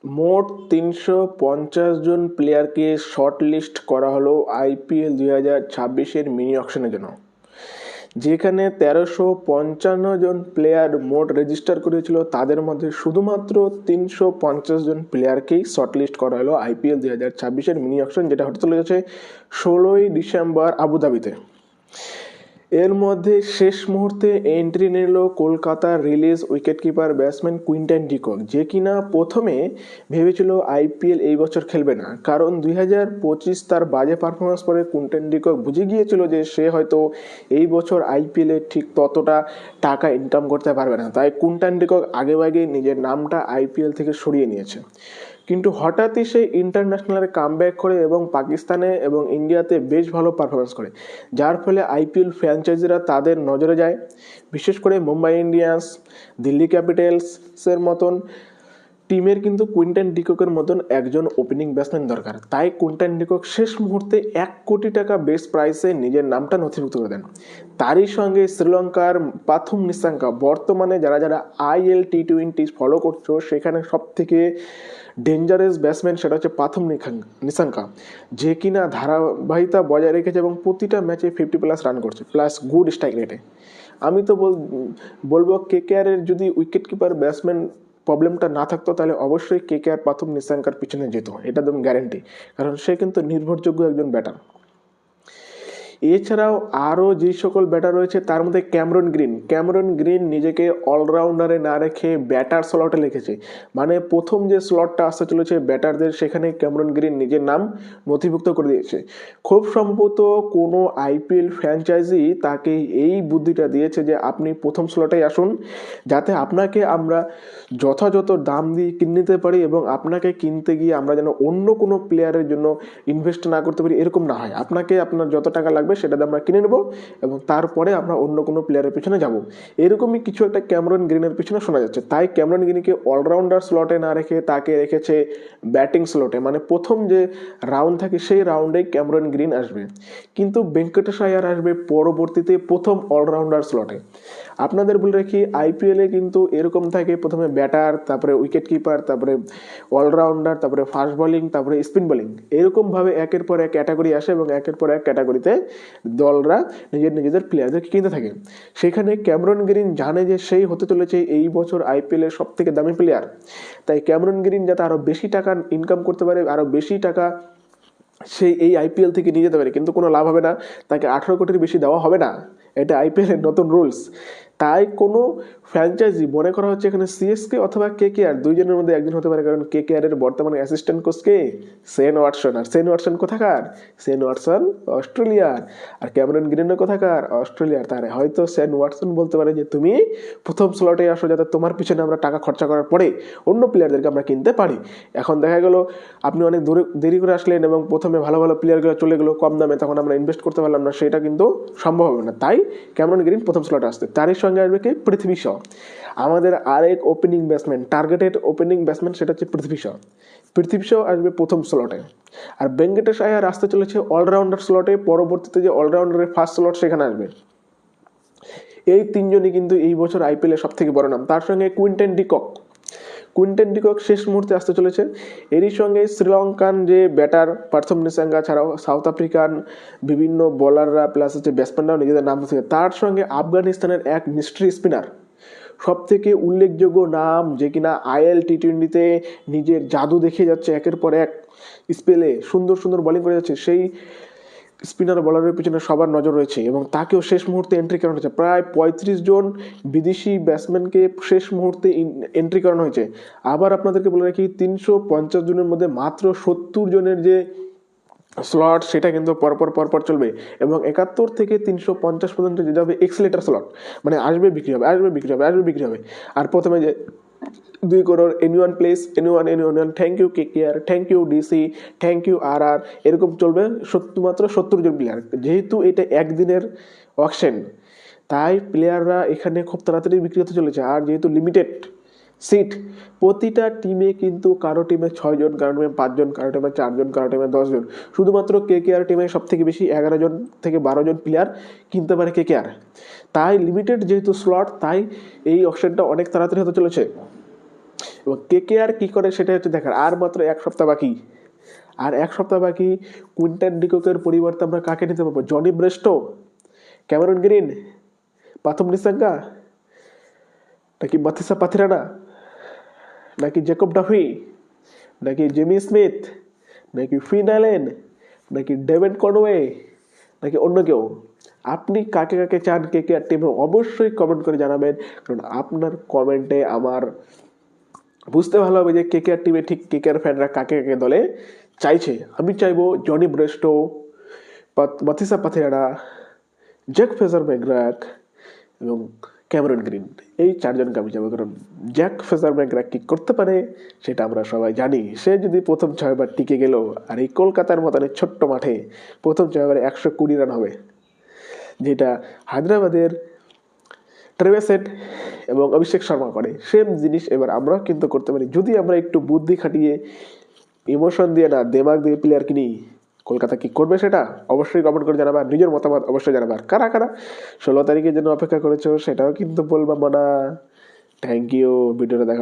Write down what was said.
মোট ৩৫০ জন প্লেয়ারকে short list করা হলো IPL 2026-এর মিনি অকশনের জন্য, যেখানে ১৩৫৫ জন প্লেয়ার মোট রেজিস্টার করেছিল। তাদের মধ্যে শুধুমাত্র ৩৫০ জন প্লেয়ারকেই শর্ট লিস্ট করা হলো IPL 2026-এর মিনি অকশন, যেটা হতে চলেছে ১৬ই ডিসেম্বর আবুধাবিতে। এর মধ্যে শেষ মুহূর্তে এন্ট্রি নিল কলকাতার release wicketkeeper batsman Quinton de Kock, যে কিনা প্রথমে ভেবেছিল IPL এই বছর খেলবে না, কারণ 2025 তার বাজে পারফরমেন্স পরে কুইন্টন ডিকক বুঝে গিয়েছিল যে সে হয়তো এই বছর IPL-এ ঠিক ততটা টাকা ইনকাম করতে পারবে না। তাই কুইন্টন ডিকক আগেভাগেই নিজের নামটা IPL থেকে সরিয়ে নিয়েছে। কিন্তু হঠাৎই সে ইন্টারন্যাশনালে কামব্যাক করে এবং পাকিস্তানে এবং ইন্ডিয়াতে বেশ ভালো পারফরমেন্স করে, যার ফলে IPL ফ্র্যাঞ্চাইজিরা তাদের নজরে যায়। বিশেষ করে মুম্বাই ইন্ডিয়ান্স, দিল্লি ক্যাপিটালসের মতন টিমের কিন্তু কুইন্টন ডিককের মতন একজন ওপেনিং ব্যাটসম্যান দরকার। তাই কুইন্টন ডিকক শেষ মুহূর্তে ১ কোটি টাকা বেস্ট প্রাইসে নিজের নামটা নথিভুক্ত করে দেন। তারই সঙ্গে শ্রীলঙ্কার পাথুম নিসাঙ্কা, বর্তমানে যারা যারা IL T20 ফলো করছো সেখানে সব থেকে ডেঞ্জারাস ব্যাটসম্যান সেটা হচ্ছে পাথুম নিসাঙ্কা, যে কিনা ধারাবাহিকতা বজায় রেখেছে এবং প্রতিটা ম্যাচে 50+ রান করছে, প্লাস গুড স্ট্রাইক রেটে। আমি তো বলবো KKR-এর যদি উইকেট কিপার ব্যাটসম্যান প্রবলেমটা না থাকতো তাহলে অবশ্যই KKR পাথুম নিসাঙ্কার পিছনে যেত, এটা একদম গ্যারেন্টি, কারণ সে কিন্তু নির্ভরযোগ্য একজন ব্যাটার। এছাড়াও আরও যে সকল ব্যাটার রয়েছে তার মধ্যে ক্যামেরন গ্রিন নিজেকে অলরাউন্ডারে না রেখে ব্যাটার স্লটে লিখেছে, মানে প্রথম যে স্লটটা আসতে চলেছে ব্যাটারদের, সেখানে ক্যামেরন গ্রিন নিজের নাম নথিভুক্ত করে দিয়েছে। খুব সম্ভবত কোনো IPL ফ্র্যাঞ্চাইজি তাকে এই বুদ্ধিটা দিয়েছে যে আপনি প্রথম স্লটেই আসুন, যাতে আপনাকে আমরা যথাযথ দাম দিয়ে কিনে নিতে পারি এবং আপনাকে কিনতে গিয়ে আমরা যেন অন্য কোনো প্লেয়ারের জন্য ইনভেস্ট না করতে পারি, এরকম না হয়। আপনাকে আপনার যত টাকা লাগবে সেটা দিয়ে আমরা কিনে নেব এবং তারপরে আমরা অন্য কোনো প্লেয়ারের পিছনে যাব। এরকমই কিছু একটা ক্যামেরন গ্রিনের পিছনে শোনা যাচ্ছে। তাই ক্যামেরন গ্রিনকে অলরাউন্ডার স্লটে না রেখে তাকে রেখেছে ব্যাটিং স্লটে, মানে প্রথম যে রাউন্ড থাকে সেই রাউন্ডে ক্যামেরন গ্রিন আসবে, কিন্তু ভেঙ্কটেশ আয়ার আসবে পরবর্তীতে প্রথম অলরাউন্ডার স্লটে। আপনাদের বলে রাখি IPL-এ কিন্তু এরকম থাকে, প্রথমে ব্যাটার, তারপরে উইকেট কিপার, তারপরে অলরাউন্ডার, তারপরে ফাস্ট বোলিং, তারপরে স্পিন বোলিং, এরকমভাবে একের পর এক ক্যাটাগরি আসে এবং একের পর এক ক্যাটাগরিতে দলরা নিজেদের প্লেয়ারদেরকে কিনতে থাকে। সেখানে ক্যামেরন গ্রিন জানে যে সেই হতে চলেছে এই বছর IPL-এর সব থেকে দামি প্লেয়ার। তাই ক্যামেরন গ্রিন যাতে আরও বেশি টাকা ইনকাম করতে পারে, আরও বেশি টাকা সেই এই IPL থেকে নিয়ে যেতে পারে, কিন্তু কোনো লাভ হবে না, তাকে 18 কোটির বেশি দেওয়া হবে না, এটা IPL-এর নতুন রুলস। তাই কোনো ফ্র্যাঞ্চাইজি মনে করা হচ্ছে এখানে CSK অথবা KKR দুইজনের মধ্যে একজন হতে পারে, কারণ KKR-এর বর্তমানে অ্যাসিস্ট্যান্ট কোচ কে? Shane Watson. আর শেন ওয়াটসন কোথাকার? শেন ওয়াটসন অস্ট্রেলিয়ার। আর ক্যামেরন গ্রিনের কোথাকার? অস্ট্রেলিয়ার। তাহলে হয়তো শেন ওয়াটসন বলতে পারে যে তুমি প্রথম স্লটে আসো, যাতে তোমার পিছনে আমরা টাকা খরচা করার পরে অন্য প্লেয়ারদেরকে আমরা কিনতে পারি। এখন দেখা গেল আপনি অনেক দেরি করে আসলেন এবং প্রথমে ভালো ভালো প্লেয়ারগুলো চলে গেলো কম দামে, তখন আমরা ইনভেস্ট করতে পারলাম না, সেটা কিন্তু সম্ভব হবে না। তাই ক্যামেরন গ্রিন প্রথম স্লটে আসতে, তারই সঙ্গে আসবে কি? পৃথ্বী শ, আমাদের আরেক opening batsman, targeted opening batsman, সেটা হচ্ছে পৃথ্বী শ আসবে প্রথম স্লটে। আর ভেঙ্কটেশ আয়ার আসতে চলেছে অলরাউন্ডার স্লটে, পরবর্তীতে যে অলরাউন্ডারের ফার্স্ট স্লট সেখানে আসবে। এই তিনজনই কিন্তু এই বছর IPL-এর সব থেকে বড় নাম। তার সঙ্গে কুইন্টন ডিকক শেষ মুহূর্তে আসতে চলেছে। এরই সঙ্গে শ্রীলঙ্কান যে ব্যাটার পার্থম নিসাঙ্গা ছাড়াও সাউথ আফ্রিকান বিভিন্ন বোলাররা প্লাস হচ্ছে ব্যাটসম্যানরাও নিজেদের নাম দিচ্ছে। তার সঙ্গে আফগানিস্তানের এক মিস্ট্রি স্পিনার, সব থেকে উল্লেখযোগ্য নাম, যে কিনা IL T20-তে নিজের জাদু দেখিয়ে যাচ্ছে, একের পর এক স্পেলে সুন্দর সুন্দর বোলিং করে যাচ্ছে, সেই স্পিনার বলারের পিছনে সবার নজর রয়েছে এবং তাকেও শেষ মুহূর্তে এন্ট্রি করানো হয়েছে। প্রায় 35 জন বিদেশি ব্যাটসম্যানকে শেষ মুহূর্তে এন্ট্রি করানো হয়েছে। আবার আপনাদেরকে বলে রাখি 350 জনের মধ্যে মাত্র 70 জনের যে স্লট সেটা কিন্তু পরপর চলবে এবং 71 থেকে 350 পর্যন্ত যেতে হবে এক্সিলেটার স্লট, মানে আসবে বিক্রি হবে। আর প্রথমে যে 2 crore anyone place anyone, thank you KKR, thank you DC, thank you RR, এরকম চলবে শুধুমাত্র 70 জন প্লেয়ার। যেহেতু এটা একদিনের অকশন, তাই প্লেয়াররা এখানে খুব তাড়াতাড়ি বিক্রি হতে চলেছে। আর যেহেতু লিমিটেড সিট, প্রতিটা টিমে কিন্তু কারো টিমে 6 জন, কারো টিমে 5 জন, কারো টিমে 4 জন, কারো টিমে 10 জন। শুধুমাত্র KKR টিমে সব থেকে বেশি 11 জন থেকে 12 জন প্লেয়ার কিনতে পারে KKR। তাই লিমিটেড যেহেতু স্লট, তাই এই অকশনটা অনেক তাড়াতাড়ি হতে চলেছে। এবং কে আর কী করে সেটা হচ্ছে দেখার। আর মাত্র 1 সপ্তাহ বাকি, আর 1 সপ্তাহ বাকি। কুইন্টন ডিককের পরিবর্তে আমরা কাকে নিতে পারবো? জনি ব্রেস্টো, ক্যামেরন গ্রিন, প্রথম নিসাঙ্গা, নাকি মাথিসা পাথিরানা, নাকি জ্যাকব ডাফি, নাকি জেমি স্মিথ, নাকি ফিন অ্যালেন, নাকি ডেভেন কনওয়ে, নাকি অন্য কেউ? আপনি কাকে কাকে চান কে আর টিমে অবশ্যই কমেন্ট করে জানাবেন, কারণ আপনার কমেন্টে আমার বুঝতে ভালো হবে যে কে আর টিমে ঠিক কে আর ফ্যানরা কাকে কাকে দলে চাইছে। আমি চাইবো Jonny Bairstow, Matheesha Pathirana, Jake Fraser McGurk এবং ক্যামেরন গ্রিন, এই 4জনকে আমি যাবো। কারণ জ্যাক ফ্রেজার ম্যাকগ্রাক কি করতে পারে সেটা আমরা সবাই জানি। সে যদি প্রথম 6বার টিকে গেল, আর এই কলকাতার মতন ছোট্ট মাঠে প্রথম 6বারে 120 রান হবে, যেটা হায়দ্রাবাদের ট্রেভিস হেড এবং অভিষেক শর্মা করে, সেম জিনিস এবার আমরাও কিন্তু করতে পারি, যদি আমরা একটু বুদ্ধি খাটিয়ে, ইমোশন দিয়ে না, দেমাগ দিয়ে প্লেয়ার কিনি। কলকাতা কি করবে সেটা অবশ্যই কমেন্ট করে জানাবার, নিজের মতামত অবশ্যই জানাবার। কারা কারা 16 তারিখের জন্য অপেক্ষা করেছো সেটাও কিন্তু বলবা মানা। থ্যাংক ইউ ভিডিওটা দেখা।